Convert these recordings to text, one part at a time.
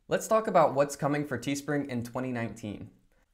Let's talk about what's coming for Teespring in 2019.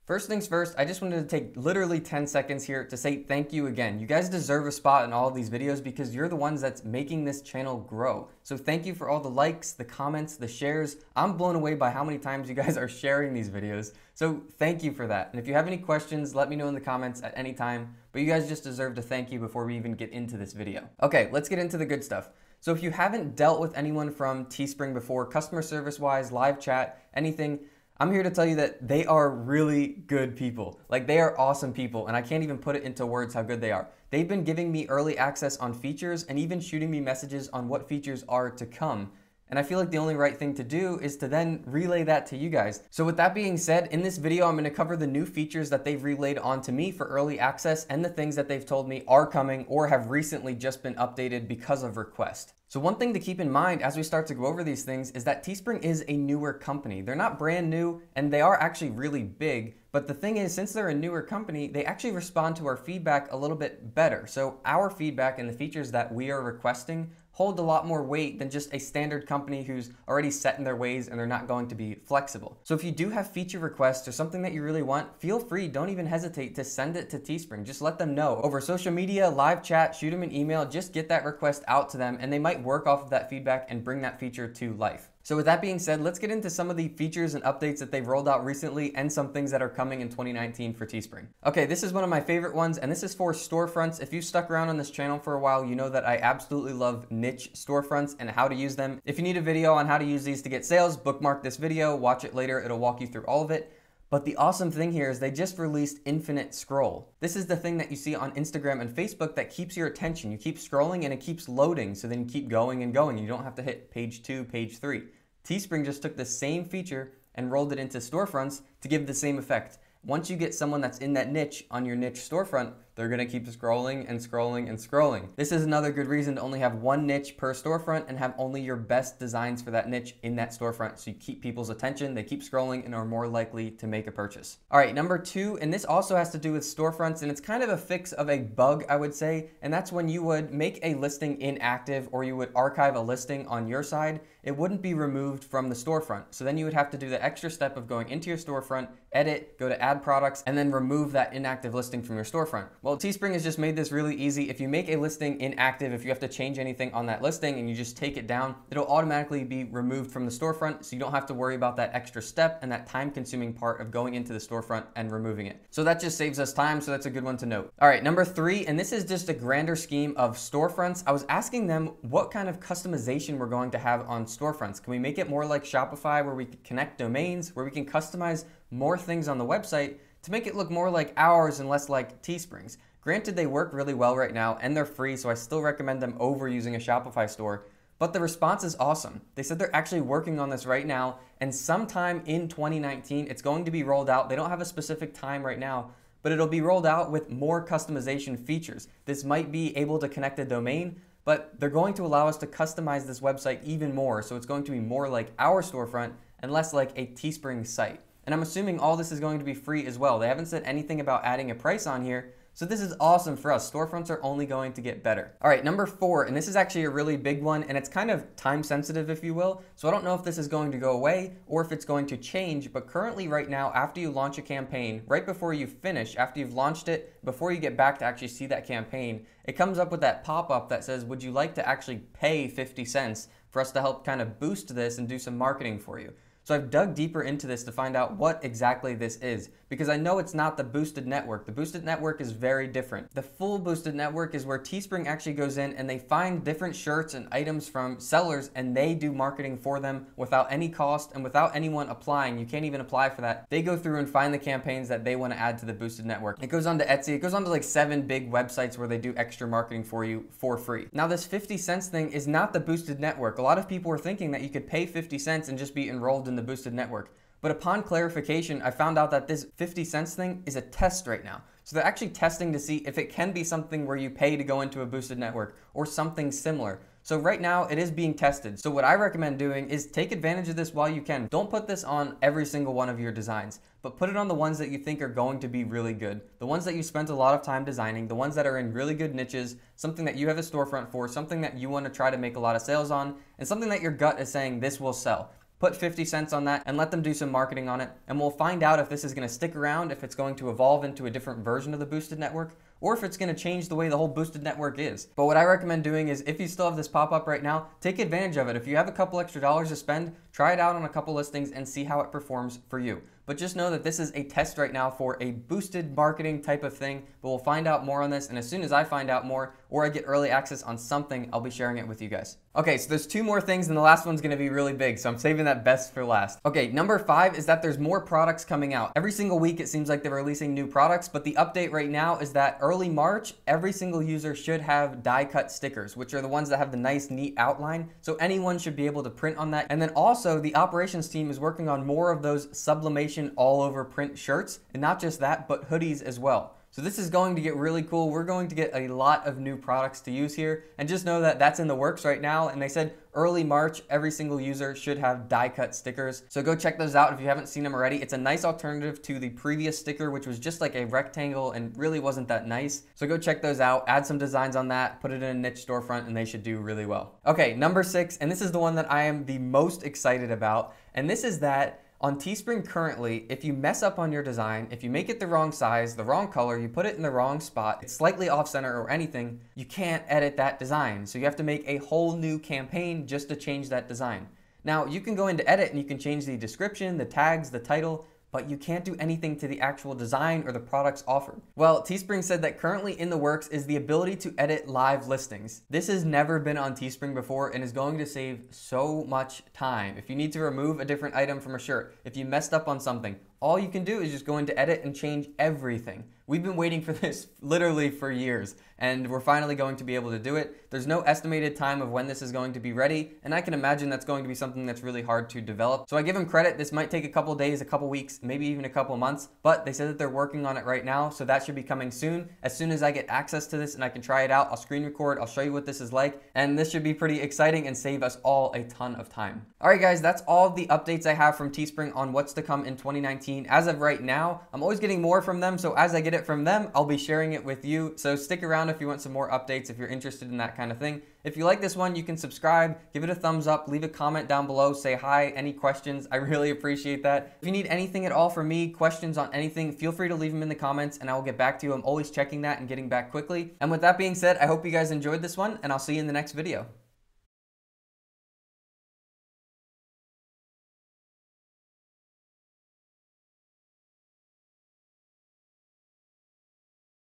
First things first, I just wanted to take literally 10 seconds here to say thank you again. You guys deserve a spot in all of these videos because you're the ones that's making this channel grow. So thank you for all the likes, the comments, the shares. I'm blown away by how many times you guys are sharing these videos. So thank you for that. And if you have any questions, let me know in the comments at any time. But you guys just deserve to thank you before we even get into this video. Okay, let's get into the good stuff. So if you haven't dealt with anyone from Teespring before, customer service wise, live chat, anything, I'm here to tell you that they are really good people. Like, they are awesome people, and I can't even put it into words how good they are. They've been giving me early access on features and even shooting me messages on what features are to come. And I feel like the only right thing to do is to then relay that to you guys. So with that being said, in this video, I'm gonna cover the new features that they've relayed onto me for early access and the things that they've told me are coming or have recently just been updated because of request. So one thing to keep in mind as we start to go over these things is that Teespring is a newer company. They're not brand new and they are actually really big. But the thing is, since they're a newer company, they actually respond to our feedback a little bit better. So our feedback and the features that we are requesting hold a lot more weight than just a standard company who's already set in their ways and they're not going to be flexible. So if you do have feature requests or something that you really want, feel free, don't even hesitate to send it to Teespring. Just let them know over social media, live chat, shoot them an email, just get that request out to them and they might work off of that feedback and bring that feature to life. So with that being said, let's get into some of the features and updates that they've rolled out recently and some things that are coming in 2019 for Teespring. Okay, this is one of my favorite ones, and this is for storefronts. If you've stuck around on this channel for a while, you know that I absolutely love niche storefronts and how to use them. If you need a video on how to use these to get sales, bookmark this video, watch it later, it'll walk you through all of it. But the awesome thing here is they just released infinite scroll. This is the thing that you see on Instagram and Facebook that keeps your attention. You keep scrolling and it keeps loading, so then you keep going and going. You don't have to hit page 2, page 3. Teespring just took the same feature and rolled it into storefronts to give the same effect. Once you get someone that's in that niche on your niche storefront, they're gonna keep scrolling and scrolling and scrolling. This is another good reason to only have one niche per storefront and have only your best designs for that niche in that storefront. So you keep people's attention, they keep scrolling and are more likely to make a purchase. All right, number 2, and this also has to do with storefronts, and it's kind of a fix of a bug, I would say, and that's when you would make a listing inactive or you would archive a listing on your side, it wouldn't be removed from the storefront. So then you would have to do the extra step of going into your storefront, edit, go to add products, and then remove that inactive listing from your storefront. Well, Teespring has just made this really easy. If you make a listing inactive, if you have to change anything on that listing and you just take it down, it'll automatically be removed from the storefront, so you don't have to worry about that extra step and that time-consuming part of going into the storefront and removing it. So that just saves us time, so that's a good one to note. All right, number 3, and this is just a grander scheme of storefronts. I was asking them what kind of customization we're going to have on storefronts. Can we make it more like Shopify where we can connect domains, where we can customize more things on the website to make it look more like ours and less like Teespring's? Granted, they work really well right now and they're free, so I still recommend them over using a Shopify store, but the response is awesome. They said they're actually working on this right now, and sometime in 2019, it's going to be rolled out. They don't have a specific time right now, but it'll be rolled out with more customization features. This might be able to connect a domain, but they're going to allow us to customize this website even more, so it's going to be more like our storefront and less like a Teespring site. And I'm assuming all this is going to be free as well. They haven't said anything about adding a price on here, so this is awesome for us. Storefronts are only going to get better. All right, number 4, and this is actually a really big one, and it's kind of time sensitive, if you will. So I don't know if this is going to go away or if it's going to change, but currently right now, after you launch a campaign, right before you finish, after you've launched it, before you get back to actually see that campaign, it comes up with that pop-up that says, would you like to actually pay 50 cents for us to help kind of boost this and do some marketing for you? So I've dug deeper into this to find out what exactly this is, because I know it's not the boosted network. The boosted network is very different. The full boosted network is where Teespring actually goes in and they find different shirts and items from sellers and they do marketing for them without any cost and without anyone applying. You can't even apply for that. They go through and find the campaigns that they want to add to the boosted network. It goes on to Etsy. It goes on to like 7 big websites where they do extra marketing for you for free. Now this 50 cents thing is not the boosted network. A lot of people were thinking that you could pay 50 cents and just be enrolled in the boosted network. But upon clarification, I found out that this 50 cents thing is a test right now. So they're actually testing to see if it can be something where you pay to go into a boosted network or something similar. So right now it is being tested. So what I recommend doing is take advantage of this while you can. Don't put this on every single one of your designs, but put it on the ones that you think are going to be really good. The ones that you spent a lot of time designing, the ones that are in really good niches, something that you have a storefront for, something that you want to try to make a lot of sales on, and something that your gut is saying this will sell. put 50 cents on that and let them do some marketing on it. And we'll find out if this is going to stick around, if it's going to evolve into a different version of the boosted network, or if it's going to change the way the whole boosted network is. But what I recommend doing is, if you still have this pop-up right now, take advantage of it. If you have a couple extra dollars to spend, try it out on a couple listings and see how it performs for you. But just know that this is a test right now for a boosted marketing type of thing, but we'll find out more on this, and as soon as I find out more or I get early access on something, I'll be sharing it with you guys. Okay, so there's 2 more things, and the last one's gonna be really big, so I'm saving that best for last. Okay, number 5 is that there's more products coming out. Every single week it seems like they're releasing new products, but the update right now is that early March, every single user should have die cut stickers, which are the ones that have the nice, neat outline, so anyone should be able to print on that. And then also, the operations team is working on more of those sublimation all over print shirts, and not just that, but hoodies as well. So this is going to get really cool. We're going to get a lot of new products to use here, and just know that that's in the works right now. And they said early March, every single user should have die cut stickers. So go check those out if you haven't seen them already. It's a nice alternative to the previous sticker, which was just like a rectangle and really wasn't that nice. So go check those out, add some designs on that, put it in a niche storefront, and they should do really well. Okay, number 6, and this is the one that I am the most excited about, and this is that on Teespring currently, if you mess up on your design, if you make it the wrong size, the wrong color, you put it in the wrong spot, it's slightly off center or anything, you can't edit that design. So you have to make a whole new campaign just to change that design. Now you can go into edit and you can change the description, the tags, the title, but you can't do anything to the actual design or the products offered. Well, Teespring said that currently in the works is the ability to edit live listings. This has never been on Teespring before and is going to save so much time. If you need to remove a different item from a shirt, if you messed up on something, all you can do is just go into edit and change everything. We've been waiting for this literally for years, and we're finally going to be able to do it. There's no estimated time of when this is going to be ready, and I can imagine that's going to be something that's really hard to develop. So I give them credit. This might take a couple days, a couple weeks, maybe even a couple months, but they said that they're working on it right now, so that should be coming soon. As soon as I get access to this and I can try it out, I'll screen record, I'll show you what this is like, and this should be pretty exciting and save us all a ton of time. All right, guys, that's all of the updates I have from Teespring on what's to come in 2019. As of right now, I'm always getting more from them, so as I get it from them, I'll be sharing it with you. So stick around if you want some more updates, if you're interested in that kind of thing. If you like this one, you can subscribe, give it a thumbs up, leave a comment down below, say hi, any questions. I really appreciate that. If you need anything at all from me, questions on anything, feel free to leave them in the comments and I will get back to you. I'm always checking that and getting back quickly. And with that being said, I hope you guys enjoyed this one, and I'll see you in the next video.